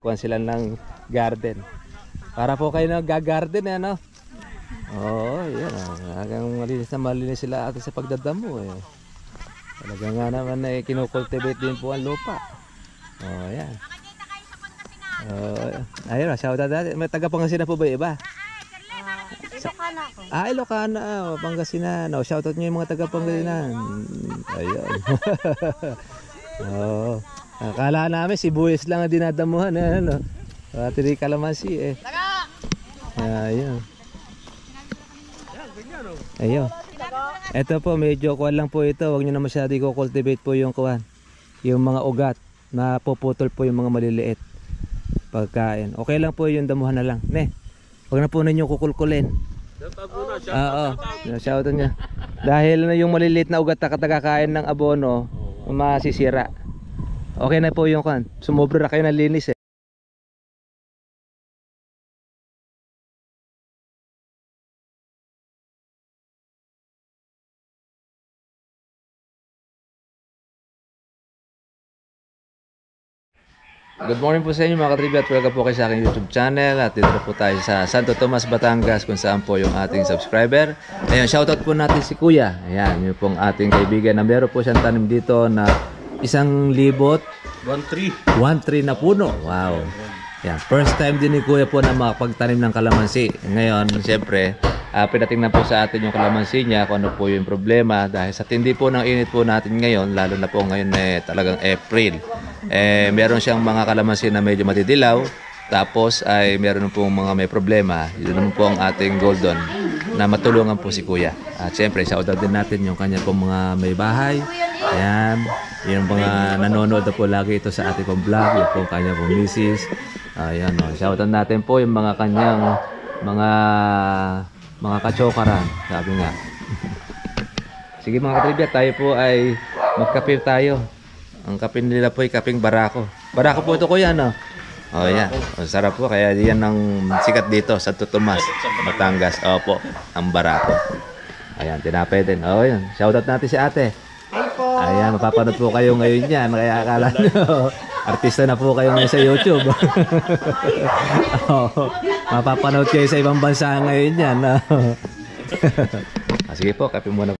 Kuhan sila ng garden. Para po kayo nag-garden eh, ano? Oo, yan. Hanggang malinis sila ate sa pagdadamo eh. Talaga nga naman eh, kinukultivate din po ang lupa. Oo, yan. Ayun, shoutout natin. May taga-Pangasinan po ba yung iba? Ilocana ako. Ilocana. Pangasinan. Shoutout nyo yung mga taga-Pangasinan. Ayun. Oo. Akala namin sibuyas lang ang dinadamuhan eh, ano. Pati di kalamansi eh. Ayun. Ayun. Ito po medyo kuwan lang po ito. Huwag nyo na masyado i-cultivate po yung kuwan. Yung mga ugat na puputol po yung mga maliliit pagkain. Okay lang po yung damuhan na lang. Ne. Huwag na po ninyo kukulkulin. Oo. Shoutout niya. Dahil yung maliliit na ugat na katagakain ng abono masisira. Okay na po yung kan. Sumobra kayo ng linis eh. Good morning po sa inyo mga katribya at welcome po kayo sa aking YouTube channel. At dito po tayo sa Santo Tomas, Batangas kung saan po yung ating subscriber. Ayun, shoutout po natin si Kuya. Ayan, yung pong ating kaibigan na meron po siyang tanim dito na 1,000 1 tree na puno. Wow. Yan. First time din ni Kuya po na makapagtanim ng kalamansi. Ngayon, siyempre, pinatingnan po sa atin yung kalamansi niya kung ano po yung problema. Dahil sa tindi po ng init po natin ngayon, lalo na po ngayon talagang April. Meron siyang mga kalamansi na medyo matidilaw. Tapos ay meron pong mga may problema. Yun naman po ang ating golden na matulungan po si Kuya. At siyempre, shoutout din natin yung kanya pong mga may bahay. Ayan. Yung mga nanonood na po lagi ito sa ating pong vlog. Yung pong kanya pong misis. Ayan o. Shoutout natin po yung mga kanyang mga kachokaran. Sabi nga. Sige mga katribya, tayo po ay magkape tayo. Ang kape nila po ay kapeng barako. Barako po ito kuya no? Oh yan. Yeah. Sarap po. Kaya yan ang sikat dito sa Santo Tomas, Batangas. Opo, ang barako. Ayan, tinapay din. Oh yan. Shoutout natin si ate. Ayan, mapapanood po kayo ngayon yan. Kaya akala nyo, artista na po kayo ngayon sa YouTube. Oh, mapapanood kayo sa ibang bansa ngayon yan. Sige po, kape muna.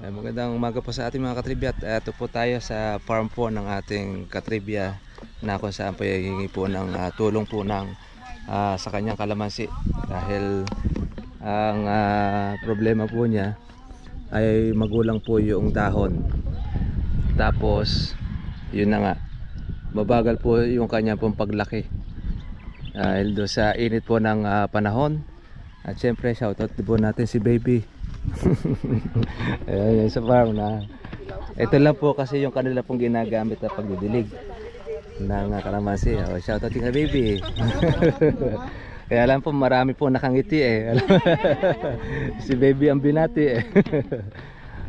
Magandang umaga po sa ating mga katribya. Ito po tayo sa farm po ng ating katribya na kung saan po hihingi po ng tulong po ng sa kanyang kalamansi. Dahil ang problema po niya ay magulang po yung dahon. Tapos yun na nga, mabagal po yung kanya pong paglaki dahil do sa init po ng panahon. At syempre shoutout po natin si baby. Ayan, sa farm na ito lang po kasi yung kanila pong ginagamit na pagdidilig ng kalamansi. Shoutout kay baby. Kaya alam po marami po nakangiti eh. Si baby ang binati eh.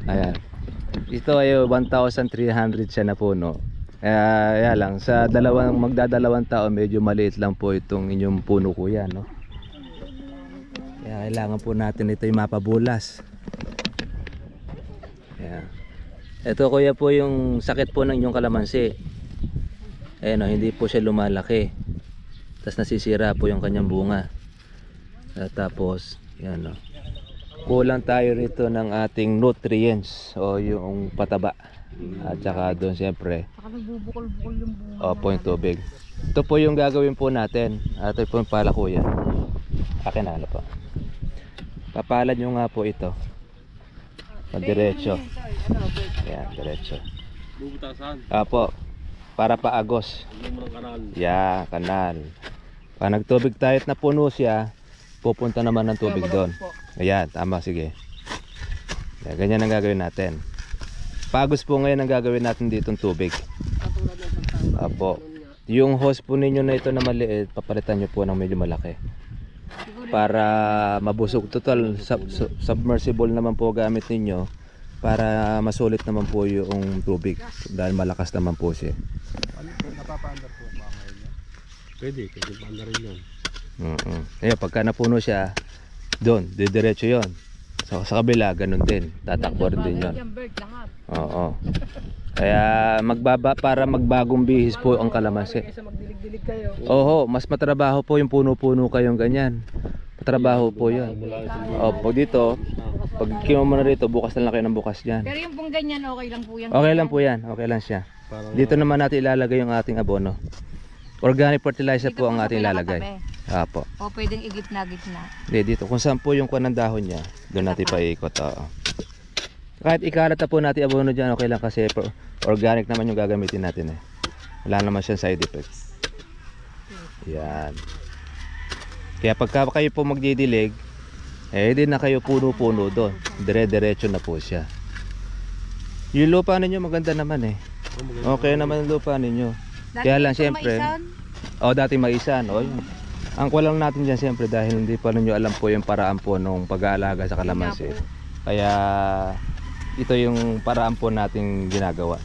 Ayan. Ito ay 1,300 siya na puno. Kaya lang sa magdadalawang taon medyo maliit lang po itong inyong puno kuya no. Kaya kailangan po natin ito yung mapabulas. Ayan. Ito kuya po yung sakit po ng inyong kalamansi. Ayan o, hindi po siya lumalaki. Tapos nasisira po yung kanyang bunga. Tapos yan o, kulang tayo rito ng ating nutrients o yung pataba. At saka doon siyempre Nagbubukol-bukol yung bunga. opo yung tubig. Ito po yung gagawin po natin. Ito po yung pala kuya. Akin na ano po. Papalan nyo nga po ito diretso. Ayan, diretso. Bubutasan. Apo, para paagos. Kanal. Yeah, kanal. Pag nagtubig tayo at napuno siya, pupunta naman ng tubig doon. Ayan, tama, sige. Ayan, ganyan ang gagawin natin. Paagos po ngayon ang gagawin natin dito ng tubig. Apo, yung hose po ninyo na ito na maliit, papalitan nyo po ng medyo malaki para mabusog. Total submersible naman po gamit ninyo para masulit naman po yung tubig dahil malakas naman po siya. Napapaandar po ba ngayon niya? Pwede paandar rin yun. Ayun, pagka napuno siya doon, didiretso yun. Sa kabila ganun din, tatakbo rin din yun. Oo. Kaya para magbagong bihis po ang kalamansi. Kaysa magdilig-dilig kayo. Oho, mas matrabaho po yung puno-puno kayong ganyan. Matrabaho po yun. Opo, dito, pag kinuha mo na rito, bukas na lang kayo ng bukas dyan. Pero yung pong ganyan, okay lang po yan. Okay lang po yan, okay lang siya. Dito naman natin ilalagay yung ating abono. Organic fertilizer po ang ating ilalagay. Apo. O pwedeng igitna-gitna. Hindi, dito. Kung saan po yung kuwan ng dahon niya, doon natin paikot. Oo. Kahit ikalat na po natin abono dyan, okay lang kasi organic naman yung gagamitin natin eh. Wala naman siyang side effects. Yan. Kaya pagka kayo po magdidilig, di na kayo puno-puno doon. Dire-diretso na po siya. Yung lupa ninyo maganda naman eh. Okay naman yung lupa ninyo. Kaya lang siyempre, dati maisan. Ang kulang natin dyan siyempre dahil hindi pa ninyo alam po yung paraan po nung pag-aalaga sa kalamansi. Kaya ito yung paraan po nating ginagawa.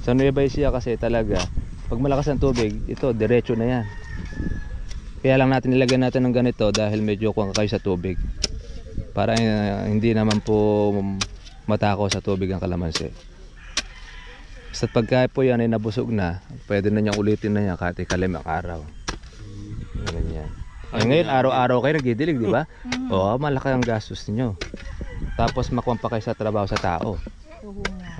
Sa Nueva Ecija kasi talaga, pag malakas ang tubig, ito diretso na yan. Kaya lang natin nilagyan natin ng ganito dahil medyo kuwang kayo sa tubig. Para hindi naman po matako sa tubig ang kalamansi. Basta pagka po yan ay nabusog na, pwede na niyang ulitin na niya kahit ikalimang araw. Ganyan. Ngayon araw-araw kayo nagdidilig, di ba? Oo, malaki ang gastos niyo. Tapos makuha pa kayo sa trabaho sa tao.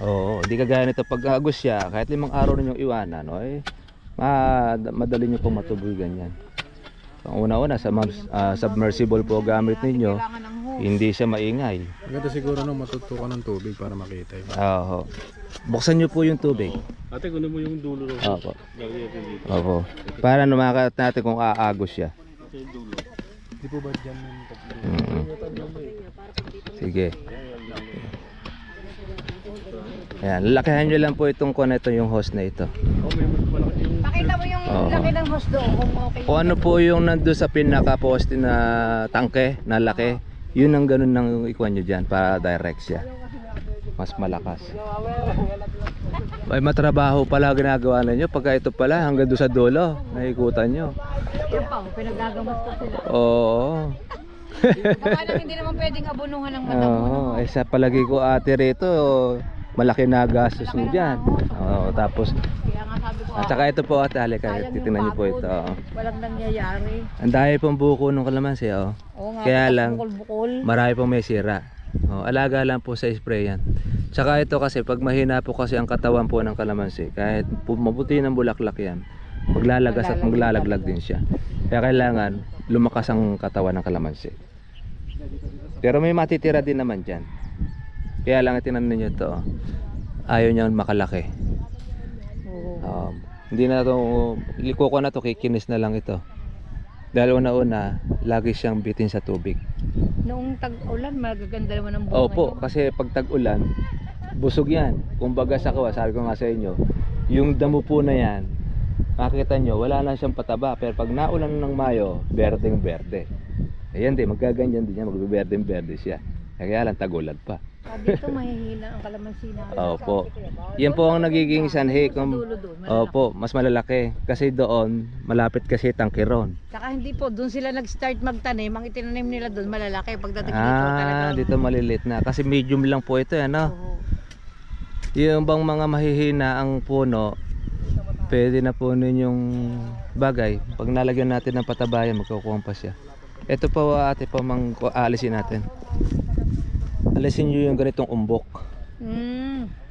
Oo, di kagaya nito pag agos siya, kahit 5 araw ninyong iwanan, madali niyo pong matuboy ganyan. Ang una-una sa submersible po gamit ninyo, hindi siya maingay. Maganda siguro nung matutukan ng tubig para makita. Oo. Buksan niyo po yung tubig. Ate, kunin mo yung dulo ng Opo. Opo. Para numakat natin kung aagos siya. Di po ba dyan yung Sige. Ayan, lalakihan nyo lang po itong ito yung hose na ito. Pakita mo yung laki ng hose doon kung okay. Kung ano po yung nandun sa pinaka-poste na tangke, na laki, yun ang ganun ng ikuan nyo dyan para direct siya. Mas malakas. Ay matrabaho pala ginagawa ninyo. Pagka ito pala hanggang doon sa dulo, nakikutan nyo. Yan pa, pinagagamot ko sila. Oo. Baka lang hindi naman pwedeng abunuhan ng matabuno. Oo, sa palagi ko ate rito, malaki na gastos mo dyan. Oo, tapos Kaya nga sabi ko, at saka ito po ate, halika, titingnan niyo po ito. walang nangyayari. Ang dami pong buko ng kalamansi, oh. Oo nga, Kaya lang, bukol-bukol. marami pong may sira. Oh, alaga lang po sa spray yan. Tsaka ito kasi pag mahina po kasi ang katawan po ng kalamansi, kahit mabuti ng bulaklak yan, maglalagas at maglalaglag din siya. Kaya kailangan lumakas ang katawan ng kalamansi. Pero may matitira din naman dyan. Kaya lang itinan ninyo ito, ayaw niyang makalaki. Hindi na ito, liko ko na ito, kikinis na lang ito. Dahil una-una, lagi siyang bitin sa tubig. Noong tag-ulan, magaganda naman ang bunga. Opo, kasi pag tag-ulan, busog yan. Kumbaga sa kawa, sabi ko nga sa inyo, yung damo po na yan, makikita nyo, wala na siyang pataba. Pero pag naulan ng Mayo, berdeng-berde. Ayan din, magaganyan din yan, magbiberdeng-berde siya. Kaya lang tag-ulan pa. Dito mahihina ang kalamansi na. Opo. Yan po ang nagiging sanhi. Opo, mas malalaki. Kasi doon, malapit kasi tangkiron. Saka hindi po, doon sila nag-start magtanim. Ang itinanim nila doon, malalaki. Pagdating dito talaga. Dito malilit na. Kasi medium lang po ito, ano? Yung bang mga mahihina ang puno, pwede na po ninyong bagay. Pag nalagyan natin ng patabayan, magkukuha pa siya. Ito po ate po, aalisin natin. Alisin nyo yung ganitong umbok.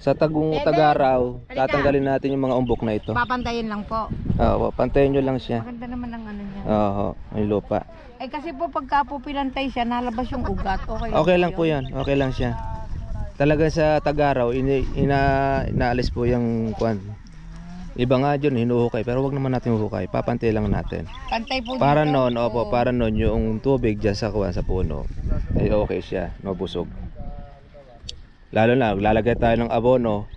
Sa tagaraw, tatanggalin natin yung mga umbok na ito. Papantayin lang po. Oo, pantayin nyo lang siya. Maganda naman ang ano niya. Oo, may lupa. Kasi po pagka po pinantay siya, nalabas yung ugat. Okay lang po yan. Okay lang siya. Talaga sa tagaraw, inaalis po yung kwan. Iba nga dyan, hinuhukay. Pero wag naman natin huhukay. Papantay lang natin. Pantay po para dito. noon, opo, para noon yung tubig dyan sa kwan, sa puno, ay okay siya, mabusog. Lalo na, lalagay tayo ng abono,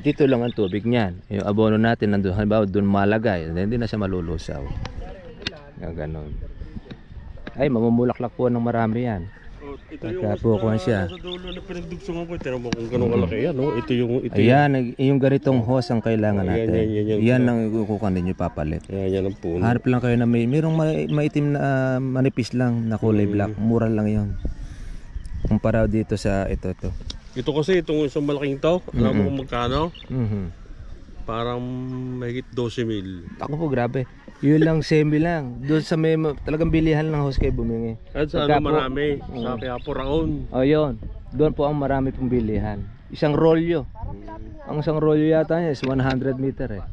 dito lang ang tubig niyan. Yung abono natin, nandun, halimbawa, doon malagay, hindi na siya malulusaw. Ganon. Ay, mamumulaklak po ng marami yan. Ito yung siya. sa dulo na pinagdugsungan ko. Tira mo kung gano'ng kalaki yan. No? Ito yung... Ayan, yung ganitong hose ang kailangan natin. Yan ang kukuha ninyo papalit. Yan ang puno. Hanap lang kayo na mayroong maitim na manipis lang na kulay black. Mura lang yon. Kumpara dito sa ito. Ito kasi, itong isang malaking to, alam mo kung magkano? Parang mahigit 12,000. Ako po, grabe. Yun lang, semi lang. Doon sa may talagang bilihan ng host kayo bumingi. At sa Pagka ano po- marami, sa kaya po raon. O yun, doon po ang marami pong bilihan. Isang rolyo. Ang isang rolyo yata niya is 100 meter eh.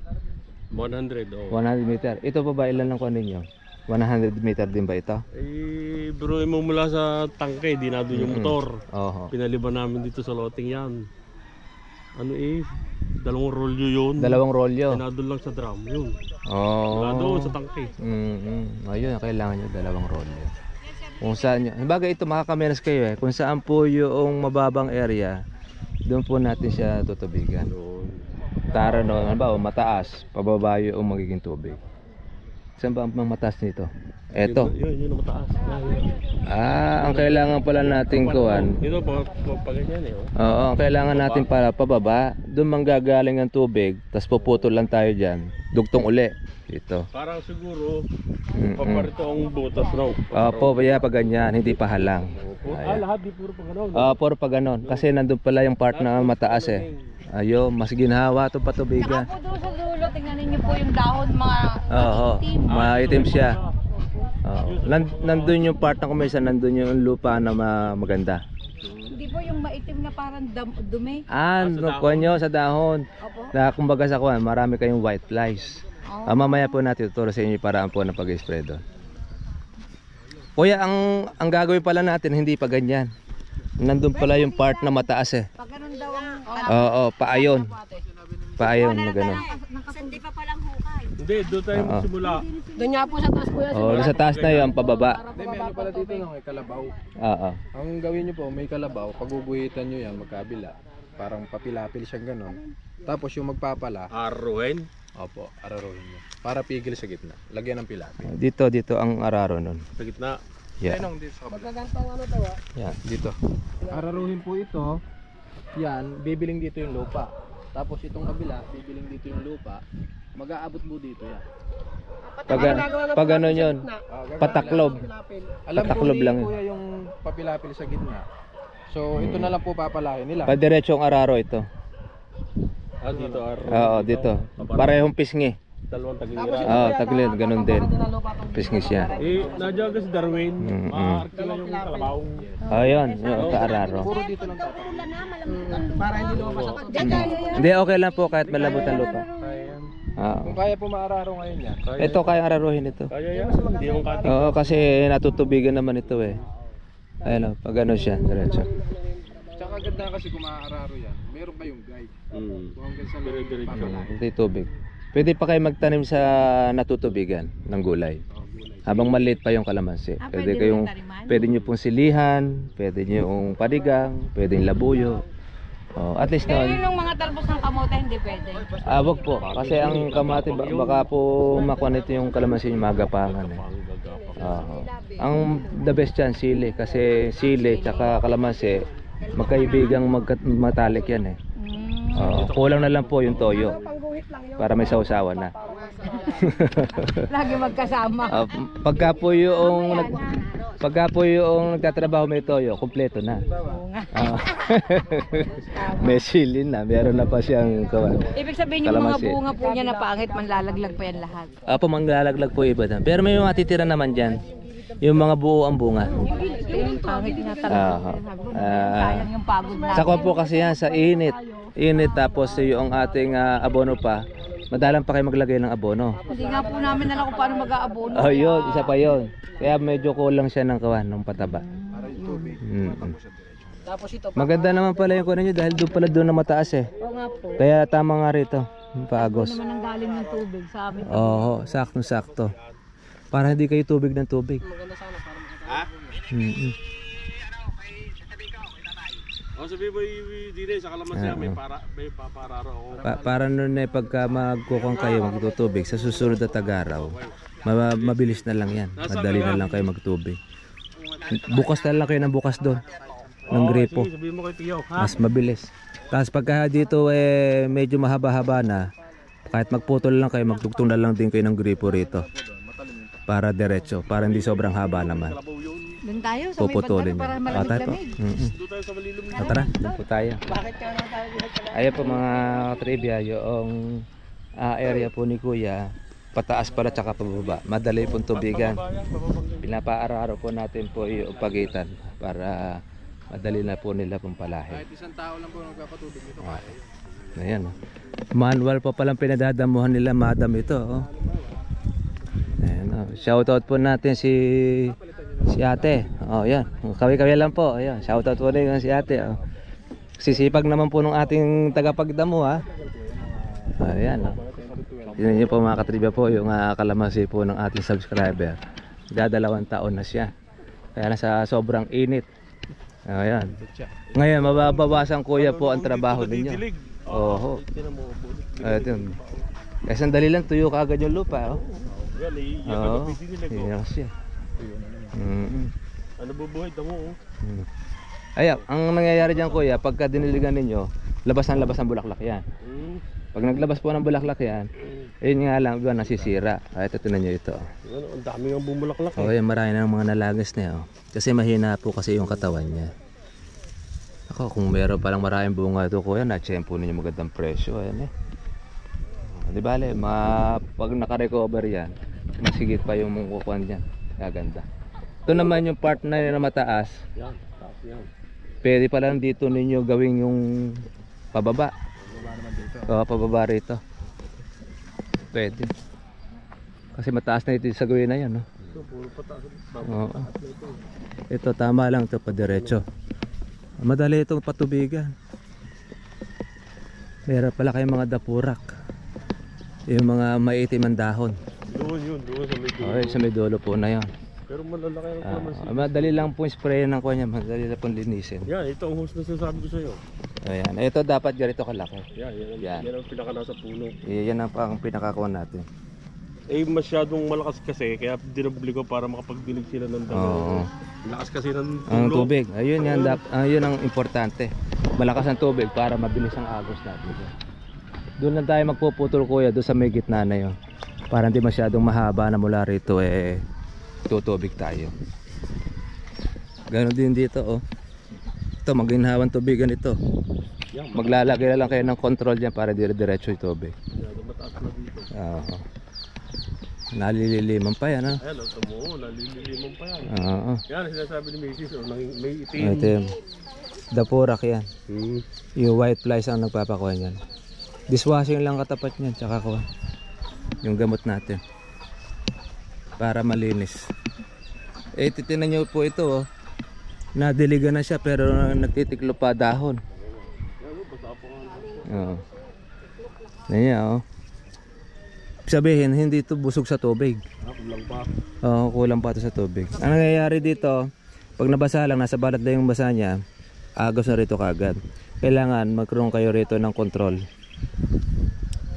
100, oh. 100 meter. Ito pa ba ilan lang kunin ninyo? 100 meter din ba ito? Eh, bro, mo mula sa tangke, di na doon yung motor. Oho. Pinaliban namin dito sa loting yan. Ano dalawang rolyo yun. Dalawang rolyo. Pinadol lang sa drum, yun. Oh. Wala doon sa tangke. Ayun, kailangan nyo dalawang rolyo. Kung saan nyo. Bagay ito, makakamenas kayo eh. Kung saan po yung mababang area, doon po natin siya tutubigan. Doon. Tara no, ano ba, mataas, pababa yung magiging tubig. Saan ba ang mataas nito? Eto. Yun ang mataas. Ang kailangan pala natin kuwan. Ito, pa ganyan eh. Oh. Oo, ang kailangan natin para pababa, doon manggagaling ang tubig, tapos puputol lang tayo dyan, dugtong uli. Dito. Parang siguro, paparito ang butas raw. Opo, kaya pag ganyan, hindi pa halang. Lahat di puro pa gano'n. Puro pa ganon. Kasi nandun pala yung part na mataas eh. Ayun, mas ginhawa ito patubigan. Saka po doon sa dulo, tingnan ninyo po yung dahon, mga Oo, itim. maitim siya. Oo. Nandun yung part na kumisa, nandun yung lupa na maganda. Hindi po yung maitim na parang dumi. Kuha nyo sa dahon. Opo. Na kumbaga sa kuhan, marami kayong white flies. Mamaya po natin tuturo sa inyo yung paraan po na pag-spray doon. Kuya, ang gagawin pala natin, hindi pa ganyan. Nandun pala yung part na mataas eh. Pag ganun daw ang... Oo, paayon. Paayon na gano'n. Hindi pa palang hukay. Hindi, doon tayo magsimula. Doon nga po sa taas kuya. Sa taas na yun, pababa. Hindi, meron pala dito ng may kalabaw. Oo. Ang gawin nyo po, may kalabaw, paguguhitan nyo yan magkabila. Parang papilapil siyang ganon. Tapos yung magpapala, Arruin. opo, araruhin nyo. Para pigil sa gitna. Lagyan ng pilapil. Dito ang araro nun. Sa gitna. Yeah. Ayun, dito sa kabila. Yan. Dito. Araruhin po ito. Yan, bibiling dito yung lupa. Tapos itong kabila, bibiling dito yung lupa. Mag-aabot po dito yan. Pag ano yun, pataklob. Alam po Pataklob ni lang kuya yung papilapil sa gitna. So ito na lang po papalahin nila. Padiretso ang araro ito. Dito arruin. Oo, dito. Parehong pisngi. Dalawang tagiliran. Oo, tagilid, ganun din. Pisngi siya. Nadyan kasi Darwin. Maarki lang yung kalabaw. Ayun, yung kaararo. Puro dito lang tatapos. Para hindi lumabas ang tubig. Hindi, okay lang po kahit malabot ang lupa. Oo. Kung kaya po maararo ngayon yan. Ito kaya araruhin ito. Kaya yan. Hindi yung kati. Oo, kasi natutubigan naman ito eh. Ayun o, pag ano siya, diretso. Tsaka ganda kasi kung maaararo yan, meron kayong guide. Kung hanggang sa loob Dire-diretso. papalahin. Hindi tubig. Pwede pa kayo magtanim sa natutubigan ng gulay. Habang maliit pa yung kalamansi. Pwede kayong, pwede nyo pong silihan, pwede nyo yung panigang, pwede yung labuyo. Oh, at least Pero naman. yung mga talbos ng kamote, hindi pwede. Wag po. Kasi ang kamati, baka po makuha nito yung kalamansi yung magapangan. Eh. Ang the best yan, sili. Kasi sili tsaka kalamansi, magkaibigang matalik yan eh. Kulang na lang po yung toyo. Para may sausawan na. Lagi magkasama. Pagka po yung nagtatrabaho may toyo, kumpleto na. May silin na, meron na pa siyang kawan. Ibig sabihin yung mga Kalamansi. bunga po niya na pangit, manlalaglag pa yan lahat. Manglalaglag po iba na. Pero may mga titira naman dyan. Yung mga buo ang bunga. Yung pangit na talaga. Sayang yung pagod na. Saka po kasi yan sa init. Init tapos yung ating abono pa. Madalang pa kayo maglagay ng abono. Hindi nga po namin alam kung paano mag-aabono. Oh, yun, isa pa yun. Kaya medyo kulang siya ng kawan, ng pataba. Para yung tubig, tapos sa diretso. Tapos ito pa. Maganda naman pala yung kunin nyo dahil doon pala doon na mataas eh. Oo nga po. Kaya tama nga rito, yung paagos. Naman ang galing ng tubig sa amin. Oo, sakto-sakto. Para hindi kayo tubig ng tubig. Maganda sana para makatapos. Sabi mo dire sa kalamansi may papararo ako. Para nun eh, pagka magkukong kayo magtutubig, sa susunod na tag-araw, mabilis na lang yan. Madali na lang kayo magtubig. Bukas na lang kayo ng bukas doon. Ng gripo. Sabi mo kay Tiyo, ha? Mas mabilis. Tapos pagka dito medyo mahaba-haba na, kahit magputol lang kayo, magtugtong na lang din kayo ng gripo rito. Para diretso, para hindi sobrang haba naman. Kalabaw yun. Doon tayo sa may puputulin bandaro para niya. Tayo po. malamig-lamig. Doon tayo sa malilom na. Tara, doon po tayo. Bakit ka naman tayo dito? Ayan po mga trivia, yung area po ni Kuya, pataas pala tsaka pababa. Madali pong tubigan. Pinapaaraw po natin po yung pagitan para madali na po nila pong palahin. Kahit isang tao lang po nagpapatubig nito. Ayan. Manual pa palang pinadadamuhan nila madam ito. Oh. Ayan, oh. Shoutout po natin si ate. Oh, yan. Kawi-kawi lang po. Ayan. Shoutout po rin si ate. Oh. Sisipag naman po ng ating tagapagdamo ha. Ayan. Oh. Yun yun po mga katribya po yung kalamansi po ng ating subscriber. Dadalawang taon na siya. Kaya nasa sobrang init. Ayan. Ngayon mababawasan kuya po ang trabaho ninyo. Oho. Ayun. Kasi sandali lang tuyo kaagad yung lupa, oh. Oo. Yan siya. Ano bubuhay damo, oh. Ay, ang nangyayari diyan kuya, pagka diniligan ninyo, labas ng bulaklak yan. Pag naglabas po ng bulaklak yan, yun nga lang, iba nasisira. Kahit ito na nyo ito. Ang dami ng bumulaklak. Okay, marami ng mga nalagas na, oh. Kasi mahina po kasi yung katawan niya. Ako, kung meron palang maraming bunga ito kuya, na-tsempo ninyo magandang presyo. Ayan eh. Di bale, pag naka-recover yan, masigit pa yung mungkukuhan niyan. Gaganda. Ito naman yung part na mataas. Yan, taas yan. Pwede pa lang dito ninyo gawing yung pababa. Pababa naman dito. Oo, pababa rito. Pwede. Kasi mataas na ito sa gawin na yan, no? Ito, puro pataas. Oo. Ito, tama lang ito, padiretso. Madali itong patubigan. Meron pala kayong mga dapurak. Yung mga maitim ang dahon. Doon sa may dulo. Okay, sa may dulo po na yan. Pero malalaki ang kalamansi. Madali lang po spray ng kanya, madali lang po linisin. Yan, ito ang hose na sinasabi ko sa'yo. Ayan, ito dapat ganito kalaki. Yan. Yan. Yan ang pinaka nasa puno. Yan ang pang pinakakuha natin. Eh, masyadong malakas kasi, kaya dinubli ko para makapagdinig sila ng damo. Oo. Lakas kasi ng Ang tulo. tubig, ayun yan, yun ang importante. Malakas ang tubig para mabilis ang agos natin. Doon lang tayo magpuputol kuya, doon sa may gitna na yun. Para hindi masyadong mahaba na mula rito tutubig tayo. Ganon din dito oh. Ito maginhawang tubigan ito. Maglalagay na lang kayo ng control dyan para dire-diretso yung tubig. Mataas na dito. Oo. Nalililiman pa yan ha. Ayan, ito mo, nalililimon pa yan. Oo. Yan, sinasabi ni Macy's, may itim. Itim. Dapurak yan. Yung white flies ang nagpapakuha niyan. Dishwashing lang katapat niyan, tsaka kuha. Yung gamot natin. Para malinis. Titinan nyo po ito oh. Nadiligan na siya pero nagtitiklo pa dahon. Oo. Ganyan oh. Sabihin, hindi ito busog sa tubig. Kulang pa. Oo, kulang pa ito sa tubig. Ang nangyayari dito, pag nabasa lang, nasa balat na yung basa niya, agos na rito kagad. Kailangan magkaroon kayo rito ng control.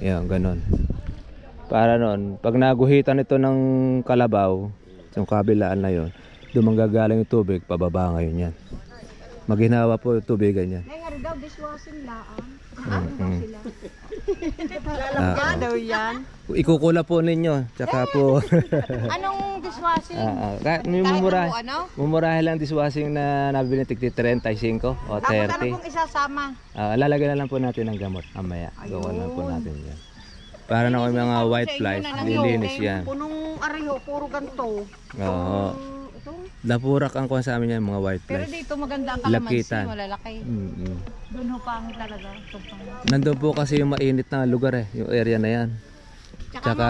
Yan, ganun. Para nun, pag naguhitan ito ng kalabaw, yung kabilaan na yun, doon manggagaling yung tubig, pababa ngayon yan. Maghinawa po yung tubigan yan. Ngayon nga daw, dishwashing laan. Ano daw sila? Lalagyan daw yan. Ikukula po ninyo, tsaka po... Anong dishwashing? Mumurahin, ano? mumurahin lang dishwashing na nabili ng 35 o 30. Tapos ano pong isasama? Lalagyan na lang po natin ng gamot mamaya. Gawa lang po natin yan. Para na kung mga white flies, lilinis yan. Punong ariho, puro ganito. Oo. Dapurak ang kuha sa amin yan, mga white Pero flies. dito maganda ang kalamansi, Lakitan. malalaki. Doon ho pangit talaga. Nandun po kasi yung mainit na lugar yung area na yan. Tsaka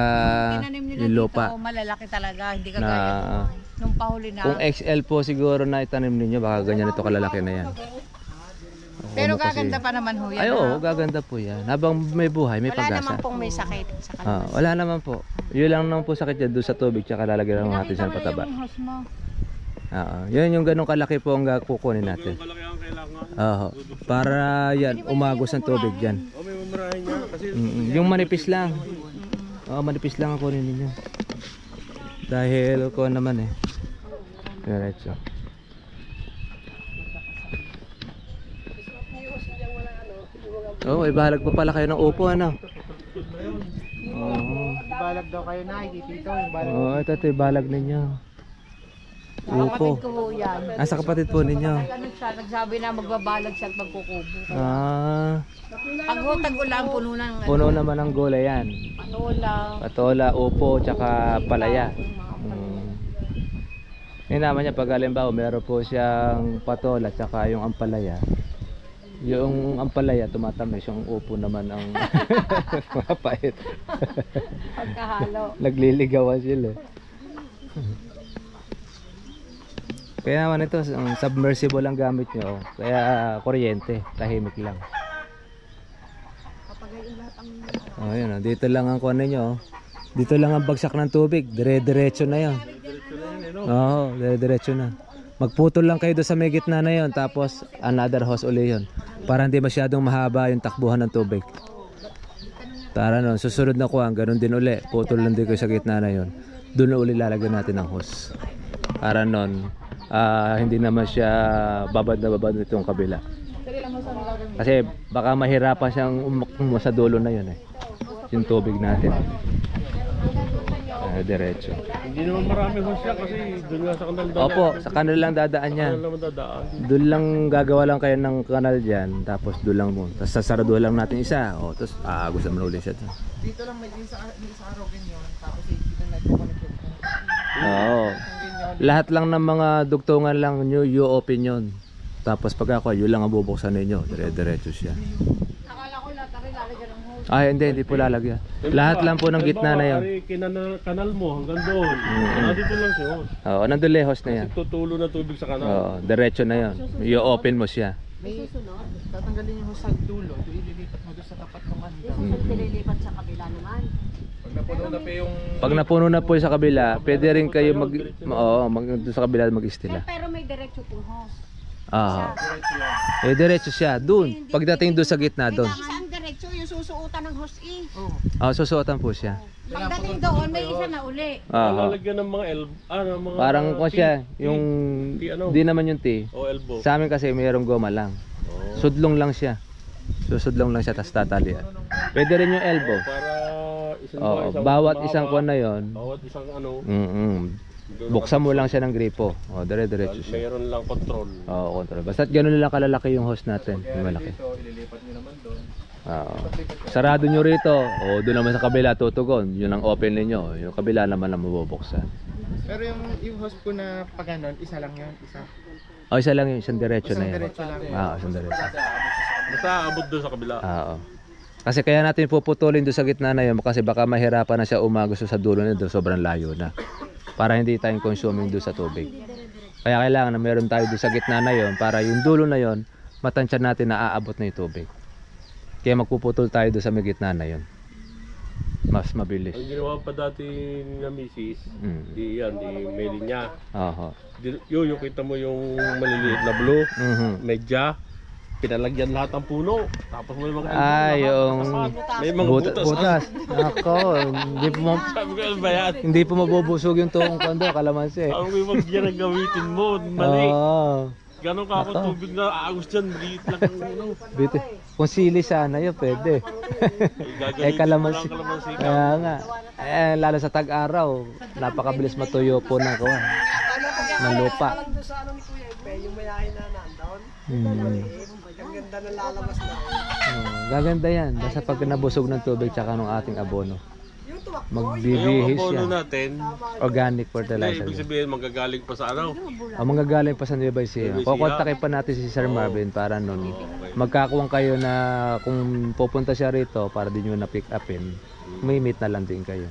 tinanim nila yung lupa. dito, malalaki talaga. Hindi ka Na, gaya nung pahuli na. Kung XL po siguro na itanim ninyo, baka ganyan ito kalalaki na yan. Pero gaganda pa naman ho yan. Ay oo, gaganda po yan. Habang may buhay, may Wala pag-asa. naman pong may sakit sa kalamansi. Wala naman po. Yun lang naman po sakit yan doon sa tubig, tsaka lalagyan lang natin sa pataba. Yung host mo. Yun yung ganong kalaki po ang kukunin natin. Kalaki ang kailangan. Oo. Para yan, umagos ang tubig dyan. O, may mamarahin niya. Kasi Yung manipis lang. Manipis lang ang kunin ninyo. Dahil ko naman diretso. Ibalag pa pala kayo ng upo ano. Balag daw kayo na, dito yung balag. Ito ibalag ninyo. Upo. Kapatid ko ho yan. Sa kapatid po ninyo. Ano siya, nagsabi na magbabalag siya at magkukubo. Pag ho, tag-ulan, puno ng Puno naman ng gulay yan. panola. Patola, upo, tsaka palaya. Yung naman niya, pag halimbawa meron po siyang patola tsaka yung ampalaya. Yung ampalaya tumatamis, yung upo naman ang mapait. Pagkahalo. Nagliligawan sila. Kaya naman ito, submersible ang gamit nyo. Kaya kuryente, tahimik lang. Yun, dito lang ang kuwan ninyo. Dito lang ang bagsak ng tubig. Dire-diretso na yun. Oo, dire-diretso na. Magputol lang kayo doon sa may gitna na yun. Tapos another hose uli yun. Para hindi masyadong mahaba yung takbuhan ng tubig. Tara nun, susunod na kuwan, ganun din uli. Putol lang din kayo sa gitna na yun. Doon na uli lalagyan natin ang hose. Para nun, hindi naman siya babad na babad itong kabila. Kasi baka mahirapan siyang umakbo sa dulo na yun eh. Yung tubig natin. Diretso. Hindi naman marami ho siya kasi doon nga sa kanal dadaan. Opo, sa kanal lang dadaan yan. Kanal naman dadaan. Doon lang gagawa lang kayo ng kanal dyan. Tapos doon lang mo. Tapos sasaraduhan lang natin isa. O, tapos aagos naman ulit siya. Dito lang may isa araw ganyan. Tapos dito na nagpo-connect yung Oo. Lahat lang ng mga dugtungan lang nyo, you open yun. Tapos pag ako, yun lang ang bubuksan ninyo. Dire-diretso siya. Akala ko lahat rin lalagyan ng hose. Ay, hindi po lalagyan. Lahat lang po ng gitna na yun. Kanal mo hanggang doon. Dito lang siya. Oo, nandun lehos na yan. Tutulo na tubig sa kanal. Oo, diretso na yun. You open mo siya. may tatanggalin yung sa dulo. Ito ililipat mo doon sa tapat ng handa. Nililipat sa kabila naman. Pag napuno na pa yung Pag napuno na po sa kabila, pwede rin kayo doon sa kabila mag-istila. Pero may diretso pong hose. Diretso siya. Doon. Pagdating doon sa gitna doon. Isang diretso yung susuotan ng hose E. Susuotan po siya. Pagdating doon, may isa na uli. Lalagyan ng mga mga Parang kung siya, yung di naman yung T. o elbow. Sa amin kasi mayroong goma lang. Sudlong lang siya. Susudlong lang siya tapos tatalian. Pwede rin yung elbow. Para isang Bawat isang kuwan na yon. bawat isang Buksan mo lang siya ng gripo. Dire-diretso siya. mayroon lang control. Control. Basta't gano'n lang kalalaki yung hose natin. Yung malaki. ito ililipat nyo naman doon. Sarado nyo rito. Doon naman sa kabila tutugon. Yun ang open ninyo. Yung kabila naman ang mabubuksan. Pero yung host po na pag ganon, isa lang yun, isa. Isa lang yun. Isang diretso na yan. Diretso lang. Isang diretso. Basta abot doon sa kabila. Kasi kaya natin puputulin doon sa gitna na yun kasi baka mahirapan na siya umagos sa dulo nito. Sobrang layo na. Para hindi tayong consuming doon sa tubig. Kaya kailangan na meron tayo doon sa gitna na yon para yung dulo na yon matansya natin na aabot na yung tubig. Kaya magpuputol tayo doon sa may gitna na yon. Mas mabilis. Ang ginawa pa dati ng misis, di may linya. Yung kita mo yung maliliit na blue, medya, pinalagyan lahat ng puno. Tapos may mga may mga butas. Nako, hindi po mabubusog yung tuong kondo, kalamansi. Ang may magyan ang gamitin mo, mali. Ganon ka ako tubig na aagos dyan, maliit lang ang Kung sili sana yun, pwede. Kalamansi. Kaya nga. Lalo sa tag-araw, napakabilis matuyo po ng kawan. Ng lupa. Yung mayahin na nandoon. Ang ganda na lalabas na. Gaganda yan. Basta pag nabusog ng tubig tsaka ng ating abono. Magbibihis yung abono yan. natin, Organic fertilizer. ibig sabihin manggagaling pa sa ano. Manggagaling pa sa Nueva Ecija. Kukontakin pa natin si Sir Marvin para nun magkakuwang kayo na kung pupunta siya rito para din nyo na pick upin, may meet na lang din kayo.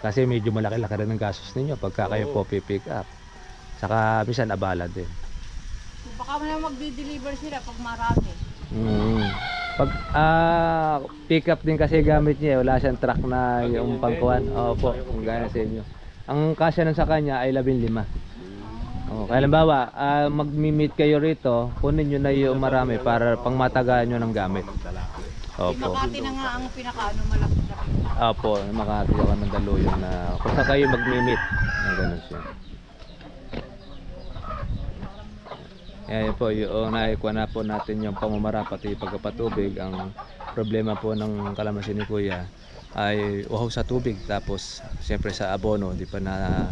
Kasi medyo malaki-laki rin ang gastos ninyo pagka kayo po pick up. Saka minsan abala din. Baka mo na magdi-deliver sila pag marami. Pag pick up din kasi gamit niya, wala siyang truck na yung pangkuhan. Opo, kung gaya sa inyo. Ang kasya nun sa kanya ay 15. Kaya halimbawa, mag-meet kayo rito, kunin nyo na yung marami para pangmatagaan nyo ng gamit. Opo. Makati na nga ang pinakaano malaki na. Opo, Makati ako ng Daluyan na kung saan kayo mag-meet. Ganun siya. Ayan po, yung naikuha na po natin yung pamamara pati pagkapatubig. Ang problema po ng kalamansi ni Kuya ay uhaw sa tubig. Tapos siyempre sa abono, di pa na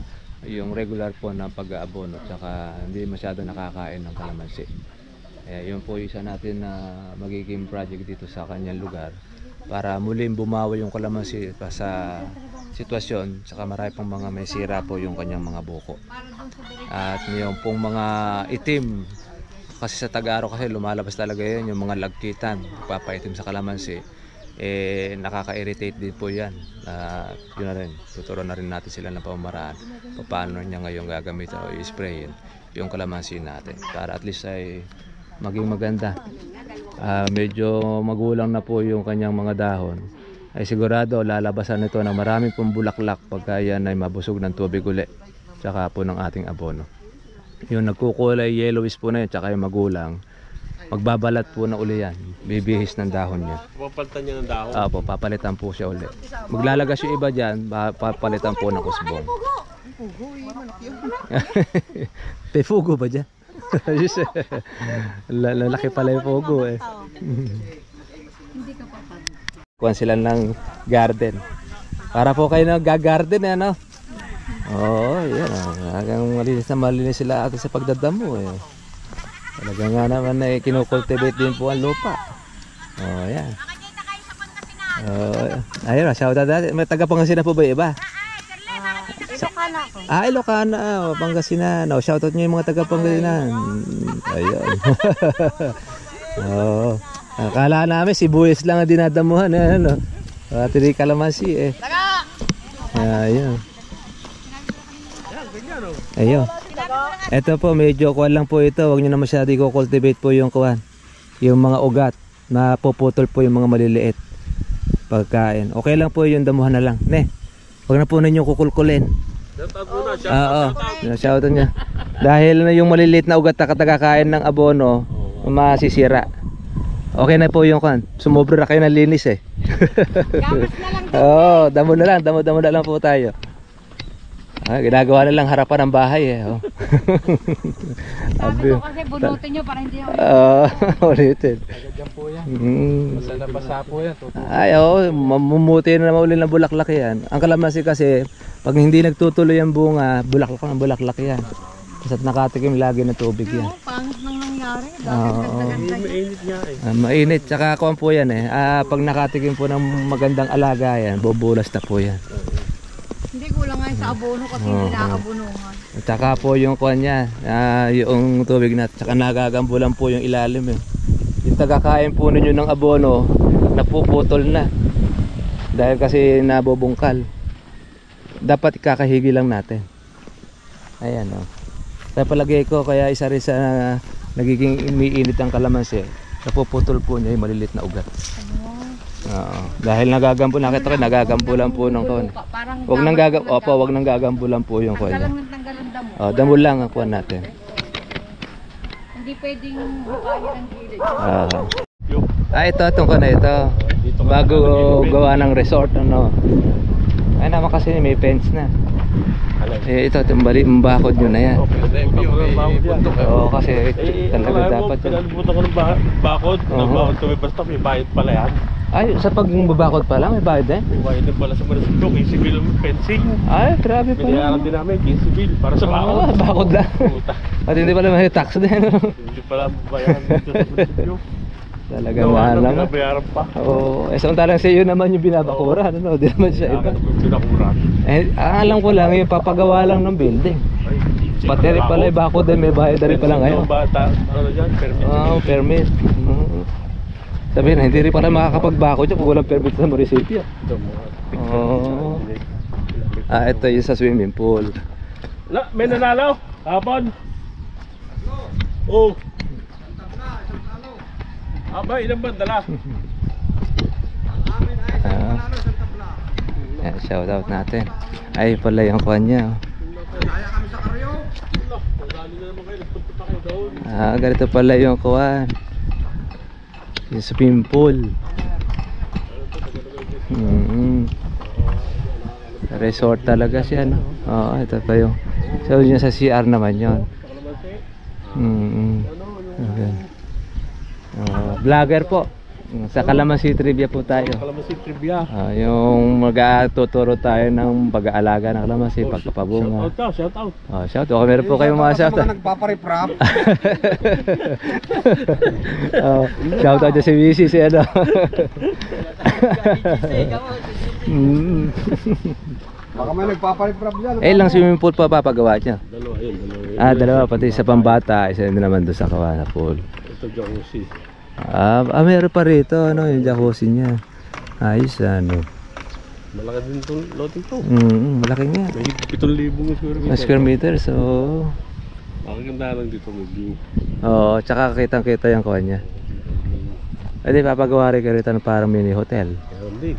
yung regular po na pag-aabono, tsaka hindi masyado nakakain ng kalamansi. Yun po isa natin na magiging project dito sa kanyang lugar para muling bumawi yung kalamansi pa sa sitwasyon, tsaka marami pang mga may sira po yung kanyang mga buko. At yung pong mga itim, kasi sa Tag-Araw kasi lumalabas talaga yun, yung mga lagkitan, papaitim sa kalamansi, nakaka-irritate din po yan. Yun na rin, tuturuan na rin natin sila ng pamamaraan paano niya ngayon gagamitin o i-sprayin yung kalamansi natin para at least ay maging maganda. Medyo magulang na po yung kanyang mga dahon, ay sigurado lalabasan nito ng maraming pong bulaklak pagka yan ay mabusog ng tubig uli tsaka po ng ating abono. Yung nagkukulay yellowish po na yun tsaka yung magulang, magbabalat po na uli yan, bibihis ng dahon niya. Papalitan niya ng dahon? Opo, papalitan po siya uli. Maglalagas yung iba dyan, papalitan po ng kusbong. May fugo ba dyan? Lalaki pala yung fugo eh. Kuhan sila ng garden. Para po kayo nag-garden eh, ano? Oo, yan. Hanggang malinis sila atin sa pagdadamo eh. Talaga nga naman eh, kinukultivate din po ang lupa. Oh, yan. Ayun, shoutout natin. May taga-Pangasinan po ba yung iba? Ilocana ako. Ilocana, Pangasinan. Oh, shoutout nyo yung mga taga-Pangasinan. Ayun. Oh, akala namin sibuyas lang ang dinadamuhan eh, ano. At hindi kalamansi eh. Ayun. Ayun. Ito po, medyo kuwan lang po ito. Huwag nyo na masyado i-cultivate po yung kuwan. Yung mga ugat na puputol po yung mga maliliit pagkain. Okay lang po yung damuhan na lang. Ne, huwag na po ninyo kukulkulin. Oo, shoutout niya. Dahil na yung maliliit na ugat na katagakain ng abono, masisira. Okay na po yung kuwan. Sumobra na kayo ng linis eh. Gamas na lang. Oo, damo na lang po tayo. Ginagawa na lang harapan ng bahay eh. Oh. Sabi ko kasi bunutin nyo para hindi ako. Ulitin. Agad yan po yan. Basta na basa po yan. Ay, mamumuti na naman ulit ng bulaklak yan. Ang kalamansi kasi, pag hindi nagtutuloy ang bunga, bulaklak ng bulaklak yan. Kasi nakatikim lagi ng tubig yan. Pangit nang nangyari. Mainit niya eh. Mainit, tsaka kuwan po yan eh. Pag nakatikim po ng magandang alaga yan, bubulas na po yan. Hindi kulang nga sa abono kasi hindi nakabunungan. At saka po yung kuwan niya, yung tubig na, tsaka nagagambulan po yung ilalim eh. Yung tagakain po ninyo ng abono, napuputol na. Dahil kasi nabubungkal. Dapat ikakahigi lang natin. Ayan o. Kaya palagay ko, kaya isa rin sa nagiging umiinit ang kalamansi, napuputol po niya yung malilit na ugat. Oo. Dahil nagagambulan, nakita ko nagagambulan po ng kawan. Wag nang gagambulan po yung kawan. Tanggalan damo. Damo lang ang kuwan natin. Hindi pwedeng bukahin ang gilid. Itong ko na ito. Bago gawa ng resort, ano. Ay naman kasi may fence na. Ito, yung bakod nyo na yan. Oo, kasi talaga dapat. Pinalibutan ko ng bakod. Bakod kami basta may bayad pala yan. Ay, sa pagbabakod pa lang, may bayad din? May bayad din pala sa munisipyo, 15 bill ang fencing. Ay, grabe pala. Binayaran din namin, 15 bill para sa bakod. Bakod lang. At hindi pala may tax din. Hindi pala bayaran dito sa munisipyo. Talagang mahal lang. Binabayaran pa. Oo, samantalang sa iyo naman yung binabakuran, ano? Di naman siya iba. Binakuran. Alam ko lang, yung papagawa lang ng building. Pati rin pala, bakod din, may bayad rin pala ngayon. Ano dyan, permit. Oo, permit. Sabihin na, hindi rin pala makakapagbako dyan kung walang permit sa munisipyo. Oo. Ito yung sa swimming pool. May nanalo? Hapon? Oo. Aba, ilang ba dala? Shout out natin. Ay pala yung kuhan niya. Ganito pala yung kuhan. Yung swimming pool. Resort talaga siya, no? Oo, ito pa yung. So yun sa CR naman yun. Okay. Vlogger po. Sa Kalamansi Trivia po tayo. Kalamansi trivia. Yung mag-tuturo tayo ng pag-aalaga ng kalamansi, pagpapabunga. Shout out. Shout out. Meron po kayong mga shout out. Nagpapariprap. Shout out dyan si Wisi, si ano. Baka may nagpapariprap dyan. Lang swimming pool pa papagawa niya. Dalawa yun. Dalawa. Pati sa pambata, isa din naman doon sa Kawana Pool. Ito jacuzzi. Meron pa rito, yung jacuzzi niya. Ayos, Malaki din itong loting to. Malaki nga. May 7,000 square meter. Square meters, Makaganda lang dito may view. Tsaka kitang-kita yung kuha niya. Papagawa rin ka rito ng parang mini hotel. Meron din.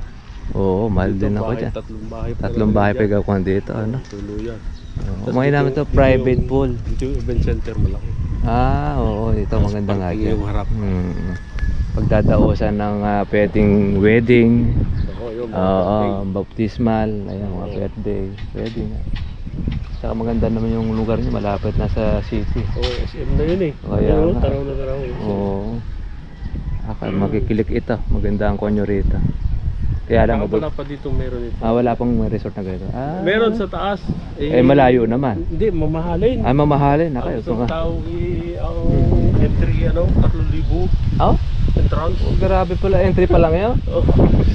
Mahal din ako dyan. Tatlong bahay pa Tatlong bahay pa ikaw dito, Tuluyan. Kumain namin to private pool. Dito yung event center malaki. Ito maganda nga Parking dyan. yung harap. Pagdadausan ng pwedeng wedding, Yung baptismal, mga birthday, wedding. Tsaka maganda naman yung lugar niya, malapit na sa city. SM na yun eh. Kaya nga. Taraw na taraw. Makikilik ito, maganda ang konyo rito. Kaya lang Wala pa dito meron ito. wala pang resort na ganito. Meron sa taas. Malayo naman. Hindi, mamahalin. Mamahalin na Ang kayo. isang tao ang entry 3,000 entrance. Grabe pala, entry pa lang yun.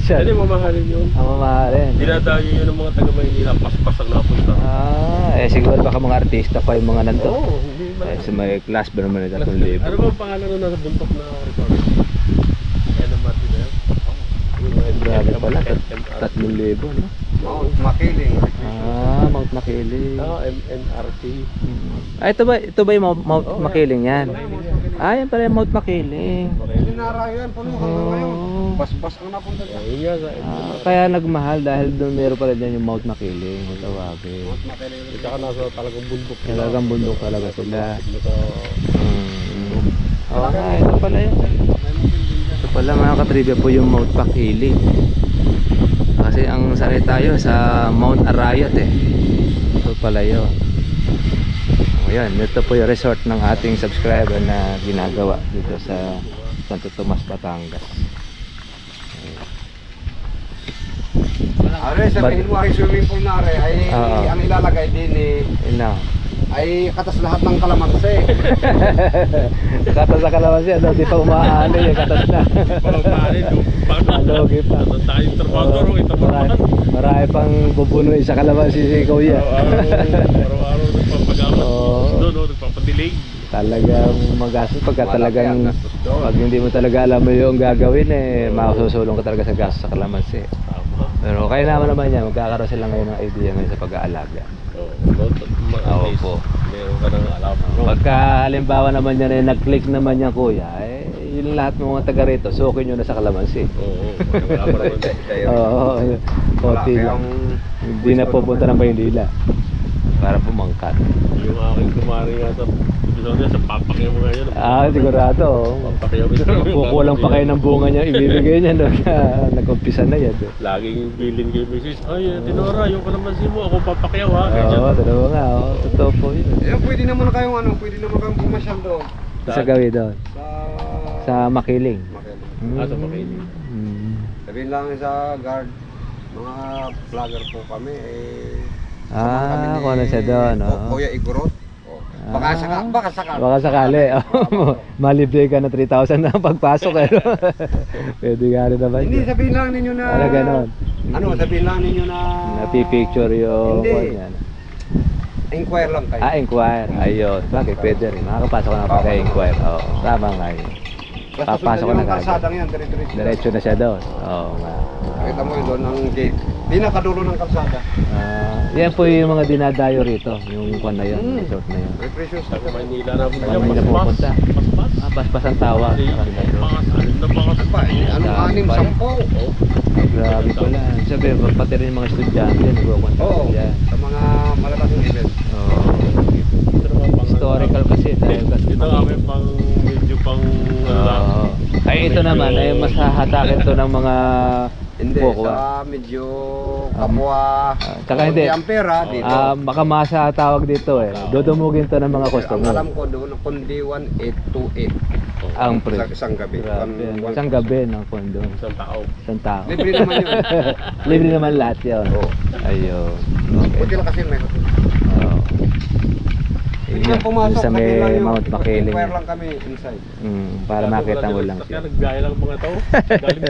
Hindi, mamahalin yun. Mamahalin. Dinadayo yun ng mga taga Maynila, paspas ang napunta. Siguro baka mga artista pa yung mga nanto. Hindi malaki. Sa may class ba naman ito 3,000. Ano ba ang pangalan nun nasa buntok na resort? Mati na yan? Grabe pala, 3,000, no? Makiling. Mount Makiling. MNRT. Ito ba yung Mount Makiling yan? Yan pala yung Mount Makiling. Dinarayan po nung hanggang ngayon. Bas-bas ang napunta dyan. Ayun nga sa Kaya nagmahal dahil doon meron pala dyan yung Mount Makiling. Tawagin. Tsaka nasa talagang bundok. Talagang bundok talaga sila. Nasa Ito pala yun. Ito pala mga katribya po yung Mount Makiling. Kasi ang sanay tayo sa Mount Arayat Ito pala yun. Ito po yung resort ng ating subscriber na ginagawa dito sa Santo Tomas, Batangas. Sabihin mo ay swimming pool na ay ang ilalagay din ay katas lahat ng kalamansi. Katas sa kalamansi, di pa umaali katas na. Logi pa. Marami pang bubunuin sa kalamansi si Kuya. Araw-araw nagpapagamas. Doon, nagpapadilig. Talagang magastos pagka talagang pag hindi mo talaga alam mo yung gagawin masusulong ka talaga sa gastos sa kalamansi. Pero kaya naman yan, magkakaroon sila ngayon ng idea ngayon sa pag-aalaga. Po. Meron ka nang alam. Pagka halimbawa naman yan nag-click naman yan Kuya, yun lahat ng mga taga rito, sukin nyo na sa kalamansi. Wala pa naman. Konti lang. Hindi na pupunta ng Maynila para pumangkat. Yung aking kumari nga sa papakyaw mo ngayon. Sigurado. Kukulang pa kayo ng bunga niya, ibibigay niya nag-umpisa na yan. Laging bilin kay Mrs. Tinora, yung kalamansi mo, ako papakyaw Totoo nga, totoo po yun. Pwede naman kayong pumasyal doon. Sa gawin doon? Sa Makiling. Sa Makiling. Sabihin lang sa guard, mga vlogger po kami kung ano siya doon. Kuya Igorot. Baka sakali. Malibre ka na 3,000 na pagpasok. Pwede ka rin naman. Hindi, sabihin lang ninyo na ganon. Sabihin lang ninyo na napipicture yung inquire lang kayo. Inquire. Ayun. Bakit pwede rin. Makakapasok ka na pagka-inquire. Tama nga yun. Papasok ka na kalsadang yan, diretso na siya doon. Nakita mo yun doon ang gate. Pinakadulo ng kalsada. Yan po yung mga dinadayo rito. Yung kwan na yun, resort na yun. May precious. Sa Maynila na Maynila pupunta. Basbas ang tawag. Anong 6? Grabe pala. Sabi, pati rin yung mga estudyante nagkukwanta dyan. Sa mga malalaking event. Historical kasi. Dito kami pang medyo pang ito naman ay mas hahatakin to ng mga Hindi, sa medyo kapwa tsaka hindi ang pera dito. Makamasa tawag dito Dudumugin to ng mga customer. Alam ko doon, kundi 1828. Ang pre. Isang gabi. Grabe. Isang gabi ng kondo. Isang tao. Isang tao. Libre naman yun. Libre naman lahat yun. Oo. Ayun. Buti lang kasi may hotel. Oo. Hindi lang pumasok. Sa may Mount Makiling. Inquire lang kami inside. Para makita mo lang Kaya siya. nagbiyahe lang mga tao. Galing